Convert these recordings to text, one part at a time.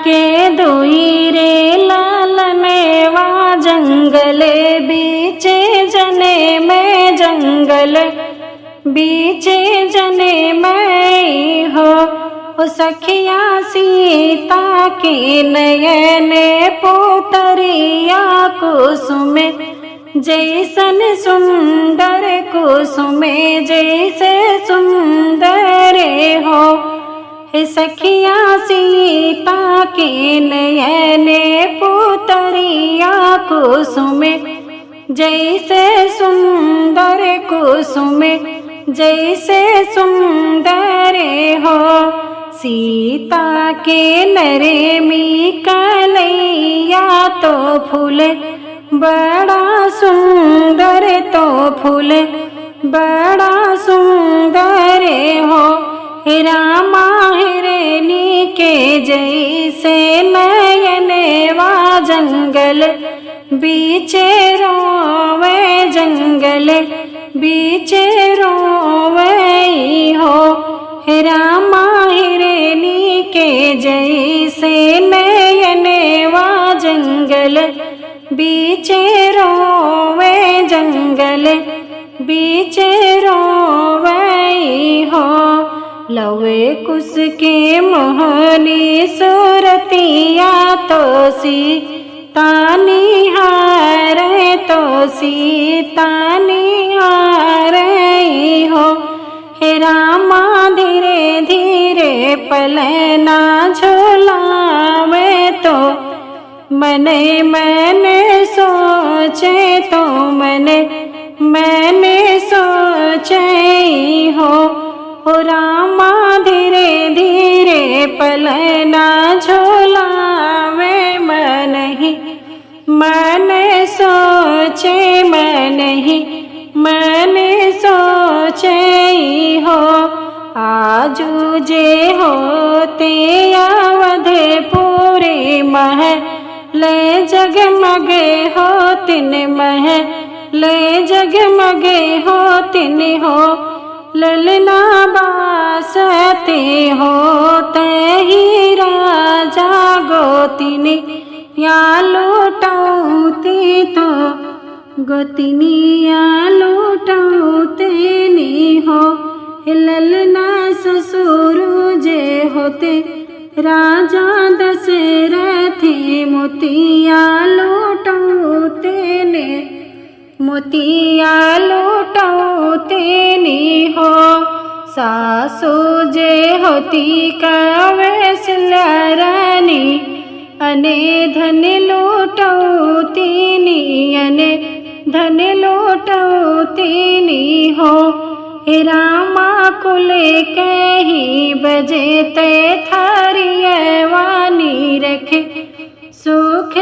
के दुई रे लालनेवा जंगले बीचे जने में जंगल बीचे जने में हो। ओ सखिया सीता के नयन पुतरिया कुसुम जैसन सुंदर कुसुम जैसे सुंदर हो। हे सखिया सीता के नयन पुतरिया कुसुम जैसे सुंदर कुसुम जैसे सुंदर हो। सीता के नरेमी कलैया तो फूल बड़ा सुंदर तो फूल बड़ा सुंदर हो। रामा हिरनी के जैसे नयनवा जंगल बीचे रोवे जंगल बीचे रोवे हो। रामा हिरनी के जैसे नयनवा जंगल बीचे रोवे जंगल बीचे रोवे हो। लवे कुस के मोहनी सूरतिया तो सीता निहारे तो सीता निहारे हो। हे रामा धीरे धीरे पलना झुलावे तो मने मैंने सोचे तो मने मैंने सोचे हो। ओ रामा धीरे धीरे पलना झुलावे मन ही मन सोचे मन ही मन सोचे हो। आजू जे होते अवधपुरी महल जगमगे होतिन महल जगमगे होतिन हो। ललना बासते होते ही राजा गोतिनी या लूटौती तो गोतिनी या लूटौते नी हो। ललना ससुर जे होते राजा दशरथी मोतिया लूटौते ने मोतिया लूटौते नी हो। सासु जे होती कवैसलरानी अने धन लूटौती नी अने धन लूटौती नी हो। रामा कुल कही बजे ते थारियवानी रखे सुख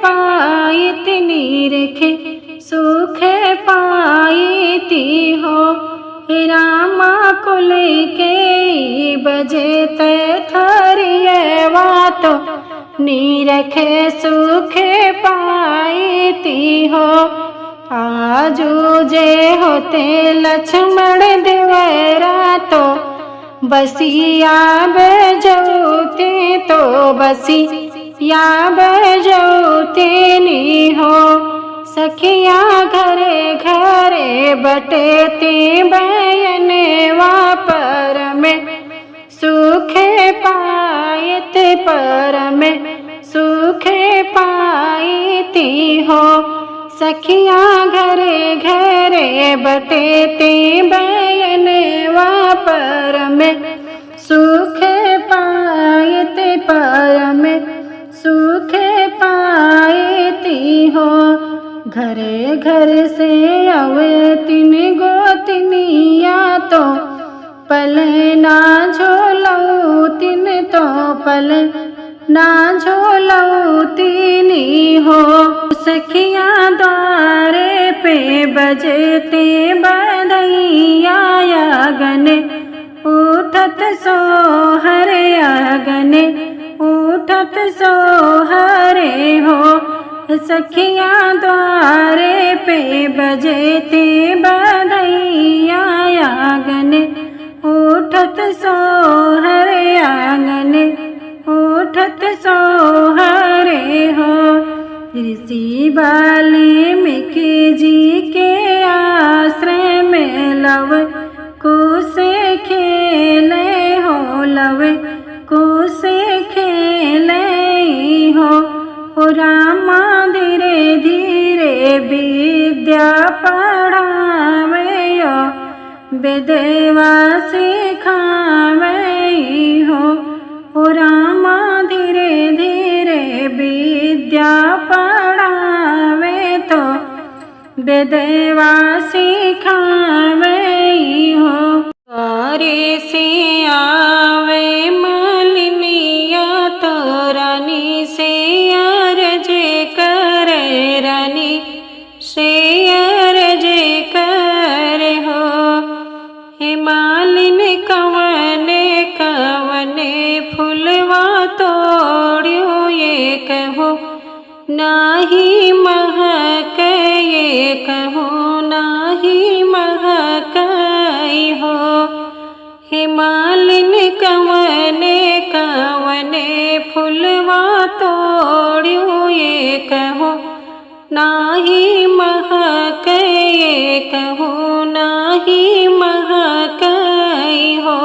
पायतनी रखे सुख पायती हो। रामा कुल के बजे ते थारियवा तो नी रखे सुख पायती हो। आजू जे होते लक्ष्मण देवरा तो बसिया बजौते तो बसिया बजौते नी हो। सखिया घरे घरे बटेते बयनवा पर में सुख पायत पर में सुख पायती हो। सखिया घरे घरे बटेते बयनवा पर में सुख पायत पर में सुख पायती हो। घरे घर से अवतिन गोतनिया तो पल ना झोलौतिन तो पल ना झोलौतिनी हो। सखिया द्वारे पे बजते बधैया आगन उठत सोहरे आगन उठत सोहरे हो। सखिया द्वारे पे बजते बधैया आंगन उठत सोहर आंगन उठत सो ऋषि वाल्मीकि जी के आश्रय में लव कुश खेले हो, लव कुश खेले हो रामा। धीरे धीरे विद्या पढ़ावे विद्या सिखावे हो रामा। धीरे धीरे विद्या पढ़ावे तो विद्या सिखावे हो। द्वारे से आवे मालिनिया तो रानी से अर्ज करे, रानी से अर्ज करे हो। हे मालिन कवने कवने फुलवा तोड़ियो ये कहो, नाही महक ये कहो, नाही महक हो। हे मालिन कवने कवने फुलवा तोड़ियो ये कहो, नाही महक ये कहो, नाही महक हो।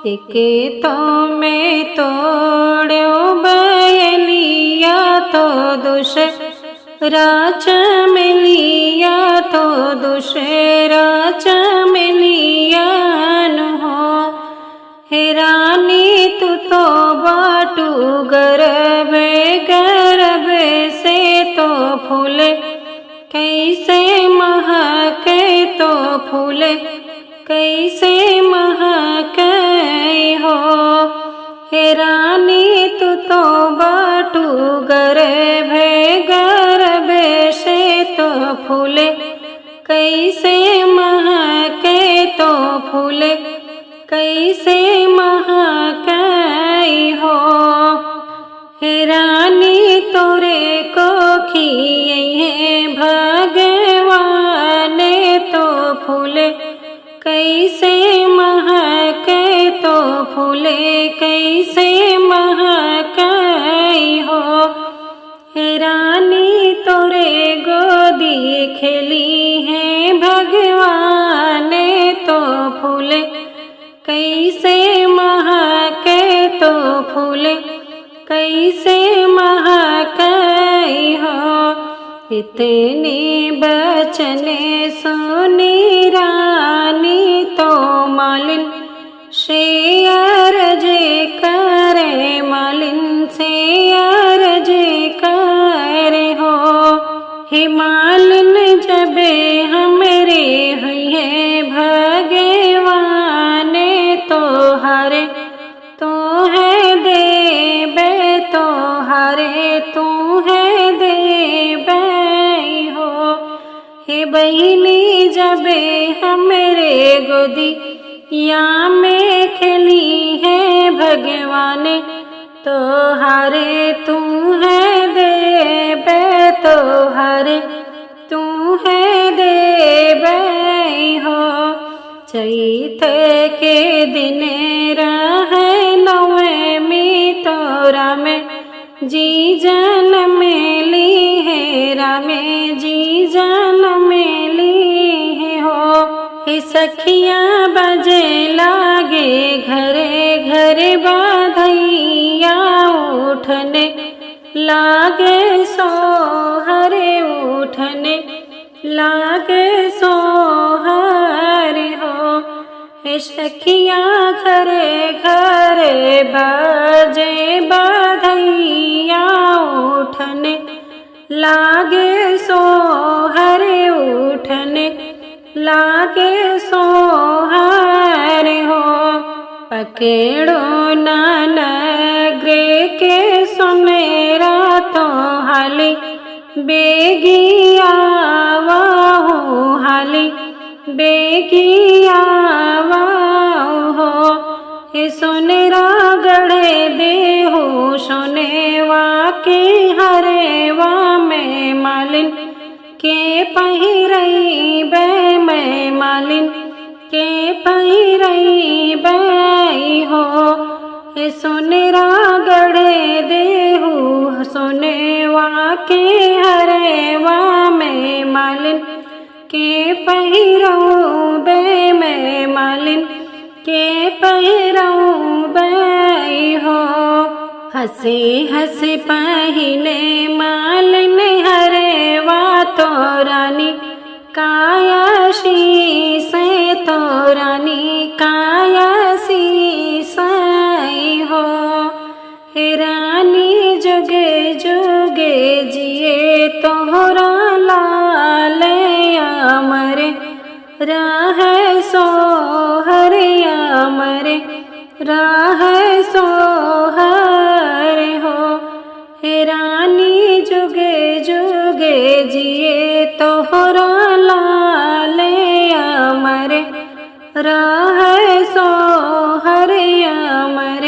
एके तो मैं तोड़ो बयलिया तो दूसरा चमेलिया तो दूसरा चमेलिया हो। हे रानी तू तो बाटू गर्भे गर्भे से तो फूल कैसे महके तो फूल कैसे महके हो। हे रानी तू तो बाटू गर्भे गर्भे से तो फूल कैसे महके तो फूल कैसे महके हो। हे रानी तोरे को खिए भगवान तो फूल कैसे महके तो फूल कैसे महके हो। हे रानी तोरे गोदी खेली है भगवान तो फूल कैसे महके तो फूल कैसे महके हो। इतने बचने सुनी रानी तो मालिन से अर्ज करे, मालिन से अर्ज करे हो। हे मालिन जबे हमरे हुए भगवान तो हरे तो है देबे तो हरे तू है देबे हो। हे बहिनी जबे हमरे गोदी या में खेली है भगवान तो हरे तू है देबे तो हरे तू है देबे हो। चैत के दिन रहे नवमी तो राम जी जन्म ली है, राम जी जन्म ली है हो। हे सखियाँ बजे लागे घरे घरे बाधैया उठने लागे सोहरे उठने लागे सोहर हो। हे सखियाँ घरे घरे बाजे बाधैया उठने लागे सोहरे उठने लागे सोहर हो। पकेड़ो नानग्रे के सुनेरा तो हाली बेगिया वाहू हाली बेगिया वाहो। हे सुनेरा गढ़े देहू सुनेवा के हरेवा में मालिन के पहिरई बे मैं मालिन के पहिरई बई हो। हे सुनेरा गढ़े देहू सुनेवा के पहिरऊँ बे मैं मालिन के पहिरऊँ बे हो। हंसे हंसे पहिने मालिन हरे वा तो रानी कायसी से तो रानी कायसी साई हो। हे रानी जुगे जुगे जिए तोहरा लाल अमर राह सोहर अमर राह सोहर हो। हे रानी जुगे जुगे जिए तोहरा लाल अमर राह सोहर अमर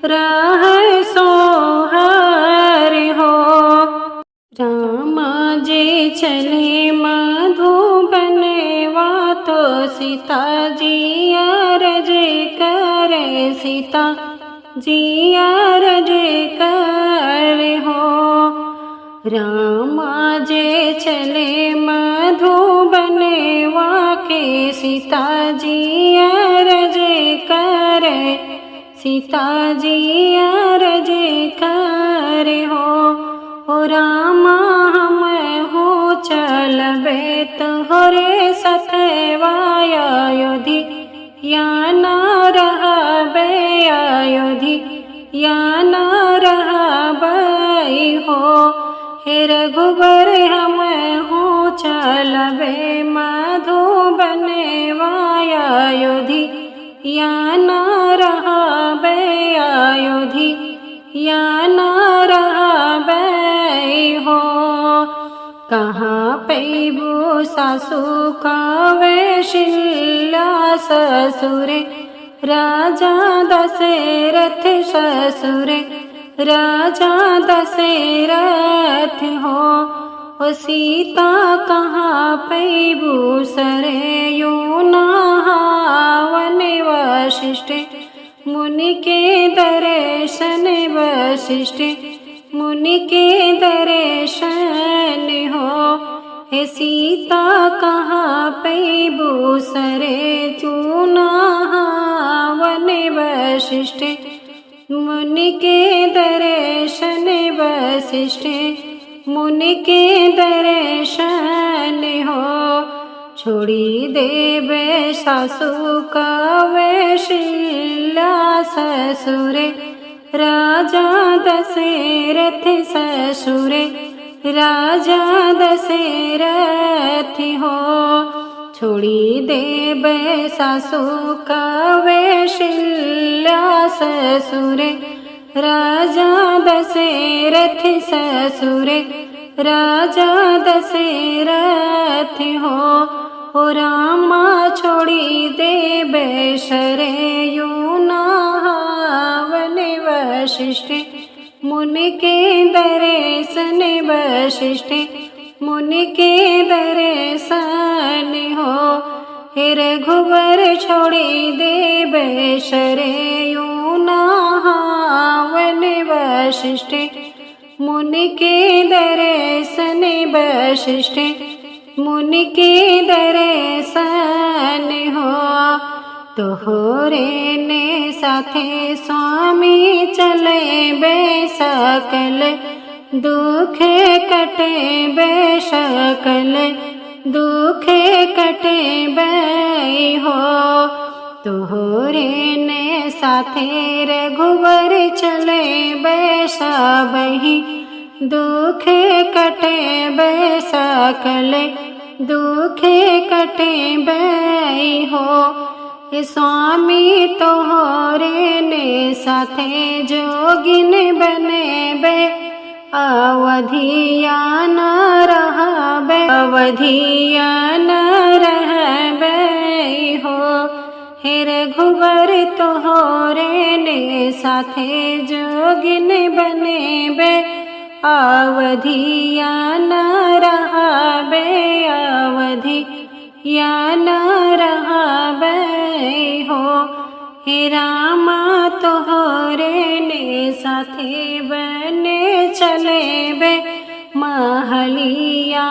राह सोहर हो। रामा जे चले मधुबन वा तो सीता जी अरज करे सीता जी अरज करे हो। रामा जे चले मधुबन वा के सीता जी अरज करे सीता जी अरज करे हो। ओ रामा हम हो चलबे तोहरे सतवाय अयोधी या न रहबे अयोधी या न रहबे हो। हे रघुबर हम हो चलबे मधुबन वाय अयोधी या न रहबे अयोधी या न रहबे हो। कहाँ पैबू सासु कौशल्या ससुर राजा दशरथ ससुर राजा दशरथ हो। ओ सीता कहाँ पैबू सरयू नहावन वशिष्ठ मुनि के दर्शन वशिष्ठ मुनि के दर्शन हो। हे सीता कहाँ पैबू सरयू नहावन वशिष्ठ मुनि के दर्शन वशिष्ठ मुनि के दर्शन हो। छोड़ी देवे सासु कौशल्या ससुर राजा दशरथ ससुर राजा दशरथ हो। छोड़ी देवे सासु कौशल्या ससुर राजा दशरथ ससुर राजा दशरथ हो। ओ रामा छोड़ी देवे सरयू नहावन वशिष्ठ मुनि के दर्शन वशिष्ठ मुनि के दर्शन हो। हे रघुवर छोड़ी देवे सरयू नहावन वशिष्ठ मुनि के दर्शन वशिष्ठ मुनि के दर्शन हो। तोहरे ने साथे स्वामी चले बे सकल दुख कटे बे सकल दुख कटे बे हो। तोहरे ने साथे रघुवर चले बे सबही दुख कटे बे सकल दुख कटे बे हो। स्वामी तोहरे ने साथे जोगिन बने बे अवधिया न रहबे अवधिया न रहबे हो। हे रघुवर तोहरे ने साथे जोगिन बने बे अवधिया न रहबे अवधि या न रहबे हो। हे रामा तोहरे ने साथे बने चले बे महलिया